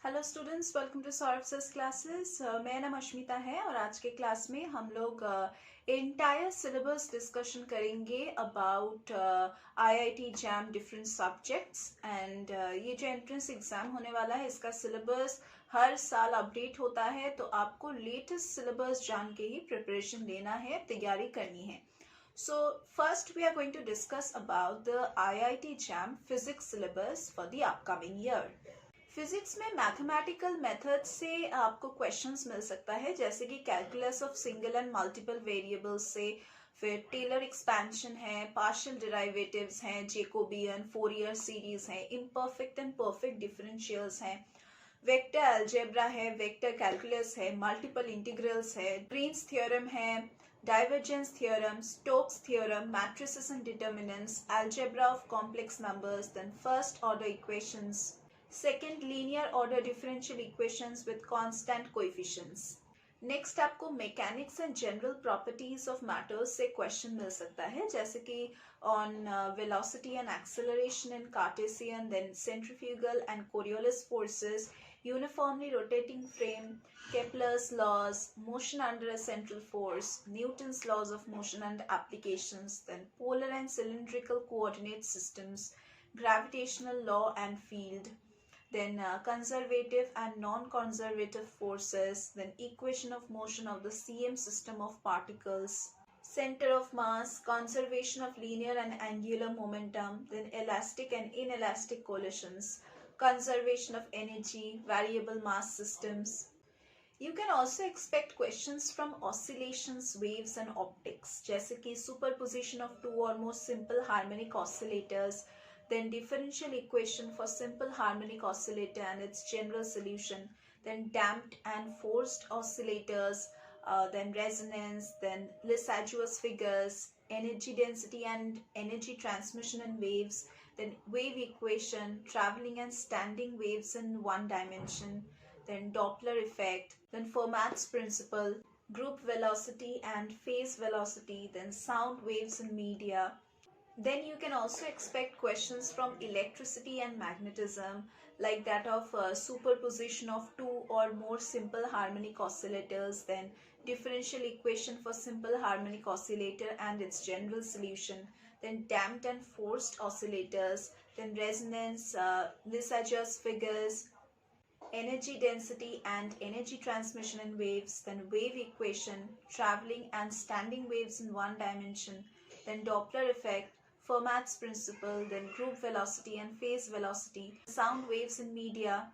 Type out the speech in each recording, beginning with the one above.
Hello students, welcome to Saurabh classes. मेरा नाम अश्मिता है और आज के क्लास में हम लोग एंटायर सिलेबस डिस्कशन करेंगे about IIT jam different subjects and ये जो एंट्रेंस एग्जाम होने वाला है इसका सिलेबस हर साल अपडेट होता है, तो आपको लेटेस्ट सिलेबस जान के ही प्रिपरेशन लेना है, तैयारी करनी है। So first we are going to discuss about the IIT JAM physics syllabus for the upcoming year. Physics में मैथमेटिकल मेथड से आपको क्वेश्चंस मिल सकता है, जैसे कि calculus of single and multiple variables से, फिर टेलर एक्सपेंशन है, पार्शियल डेरिवेटिव्स हैं, जैकोबियन, फोरियर सीरीज है, इम्परफेक्ट एंड परफेक्ट डिफरेंशियल्स हैं, वेक्टर अलजेब्रा है, वेक्टर कैलकुलस है, मल्टीपल इंटीग्रल्स है, ग्रीन्स थ्योरम है, divergence theorem, Stokes theorem, matrices and determinants, algebra of complex numbers, then first order equations, second linear order differential equations with constant coefficients. Next आपको mechanics and general properties of matters से question मिल सकता है, जैसे कि on velocity and acceleration in Cartesian, then centrifugal and Coriolis forces, uniformly rotating frame, Kepler's laws, motion under a central force, Newton's laws of motion and applications, then polar and cylindrical coordinate systems, gravitational law and field, then conservative and non-conservative forces, then equation of motion of the CM system of particles, center of mass, conservation of linear and angular momentum, then elastic and inelastic collisions, conservation of energy, variable mass systems. You can also expect questions from oscillations, waves and optics, जैसे कि superposition of two or more simple harmonic oscillators, then differential equation for simple harmonic oscillator and its general solution, then damped and forced oscillators, then resonance, then Lissajous figures, energy density and energy transmission in waves, then wave equation, traveling and standing waves in one dimension, then Doppler effect, then Fermat's principle, group velocity and phase velocity, then sound waves in media. Then you can also expect questions from electricity and magnetism, like that of superposition of two or more simple harmonic oscillators, then differential equation for simple harmonic oscillator and its general solution, then damped and forced oscillators, then resonance, Lissajous figures, energy density and energy transmission in waves, then wave equation, traveling and standing waves in one dimension, then Doppler effect, Fermat's principle, then group velocity and phase velocity, sound waves in media.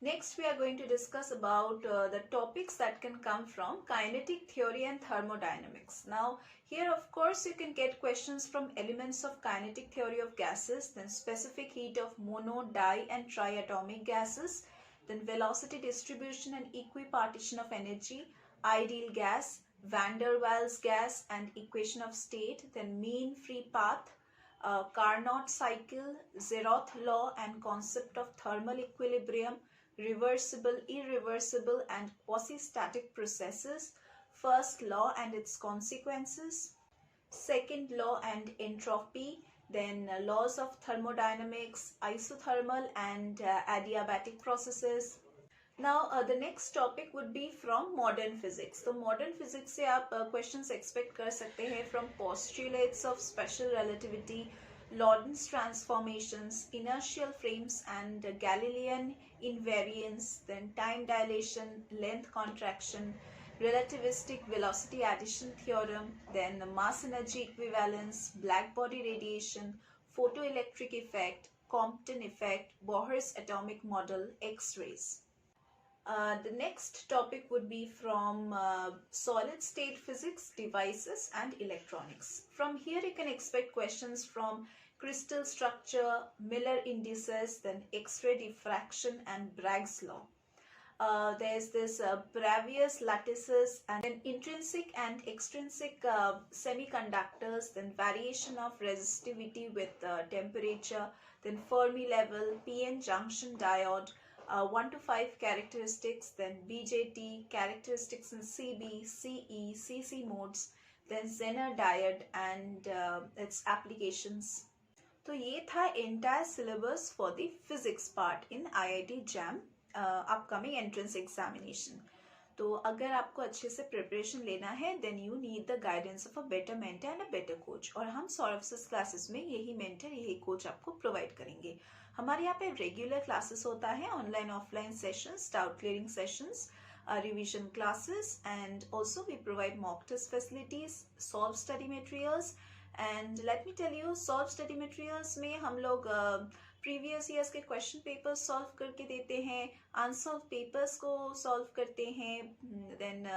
Next we are going to discuss about the topics that can come from kinetic theory and thermodynamics. Now here of course you can get questions from elements of kinetic theory of gases, then specific heat of mono, di and triatomic gases, then velocity distribution and equipartition of energy, ideal gas, van der Waals gas and equation of state, then mean free path, Carnot cycle, Zeroth law and concept of thermal equilibrium, reversible, irreversible and quasi-static processes, first law and its consequences, second law and entropy, then laws of thermodynamics, isothermal and adiabatic processes. Now the next topic would be from modern physics. तो modern physics से आप questions expect कर सकते हैं from postulates of special relativity, Lorentz transformations, inertial frames and Galilean invariance, then time dilation, length contraction, relativistic velocity addition theorem, then mass energy equivalence, black body radiation, photoelectric effect, Compton effect, Bohr's atomic model, X-rays. The next topic would be from solid state physics, devices and electronics. From here you can expect questions from crystal structure, Miller indices, then X-ray diffraction and Bragg's law. There's this Bravais lattices and then intrinsic and extrinsic semiconductors, then variation of resistivity with temperature, then Fermi level, PN junction diode, 1 to 5 characteristics, then BJT, characteristics in CB, CE, CC modes, then Zener diode and its applications. तो ये था entire syllabus for the physics part in IIT JAM. Upcoming entrance examination. तो अगर आपको अच्छे से preparation लेना है then you need the guidance of a better mentor and a better coach, और हम सौरभ क्लासेस में यही मेंटर यही कोच आपको प्रोवाइड करेंगे। हमारे यहाँ पे रेगुलर क्लासेस होता है, online offline sessions, doubt clearing sessions, revision classes, and also we provide mock test facilities, solved study materials. And let me tell you, solved study materials में हम लोग प्रीवियस ईयर्स के क्वेश्चन पेपर्स सॉल्व करके देते हैं, unsolved papers को solve करते हैं, देन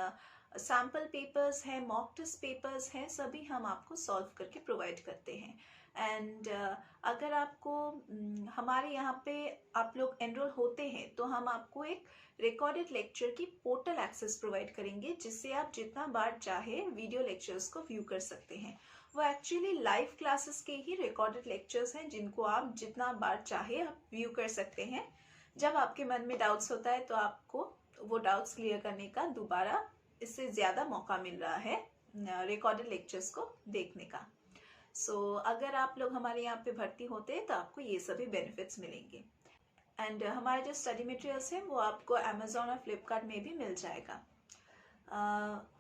सैम्पल पेपर्स हैं, मॉक टेस्ट पेपर्स हैं, सभी हम आपको सॉल्व करके प्रोवाइड करते हैं। एंड अगर आपको हमारे यहाँ पे आप लोग एनरोल होते हैं तो हम आपको एक रिकॉर्डेड लेक्चर की पोर्टल एक्सेस प्रोवाइड करेंगे, जिससे आप जितना बार चाहे वीडियो लेक्चर्स को व्यू कर सकते हैं। वो एक्चुअली लाइव क्लासेस के ही रिकॉर्डेड लेक्चर्स हैं, जिनको आप जितना बार चाहे आप व्यू कर सकते हैं। जब आपके मन में डाउट्स होता है तो आपको वो डाउट्स क्लियर करने का दोबारा इससे ज़्यादा मौका मिल रहा है रिकॉर्डेड लेक्चर्स को देखने का। सो अगर आप लोग हमारे यहाँ पे भर्ती होते हैं तो आपको ये सभी बेनिफिट्स मिलेंगे। एंड हमारे जो स्टडी मटेरियल्स हैं वो आपको अमेजोन और फ्लिपकार्ट में भी मिल जाएगा।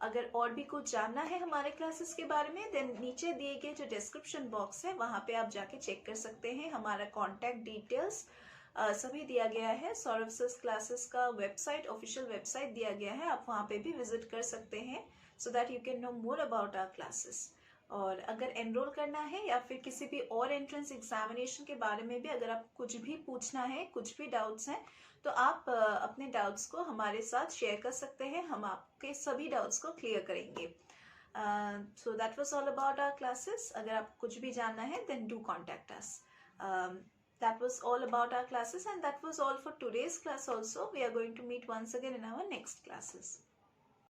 अगर और भी कुछ जानना है हमारे क्लासेस के बारे में देन नीचे दिए गए जो डिस्क्रिप्शन बॉक्स है वहाँ पे आप जाके चेक कर सकते हैं। हमारा कॉन्टैक्ट डिटेल्स सभी दिया गया है। सौरभ क्लासेस का वेबसाइट, ऑफिशियल वेबसाइट दिया गया है, आप वहाँ पे भी विजिट कर सकते हैं so that you can know more about our classes. और अगर एनरोल करना है या फिर किसी भी और एंट्रेंस एग्जामिनेशन के बारे में भी अगर आप कुछ भी पूछना है, कुछ भी डाउट्स हैं, तो आप अपने डाउट्स को हमारे साथ शेयर कर सकते हैं, हम आपके सभी डाउट्स को क्लियर करेंगे। So that was all about our classes. अगर आप कुछ भी जानना है then do contact us. That was all about our classes, and that was all for today's class also. We are going to meet once again in our next classes.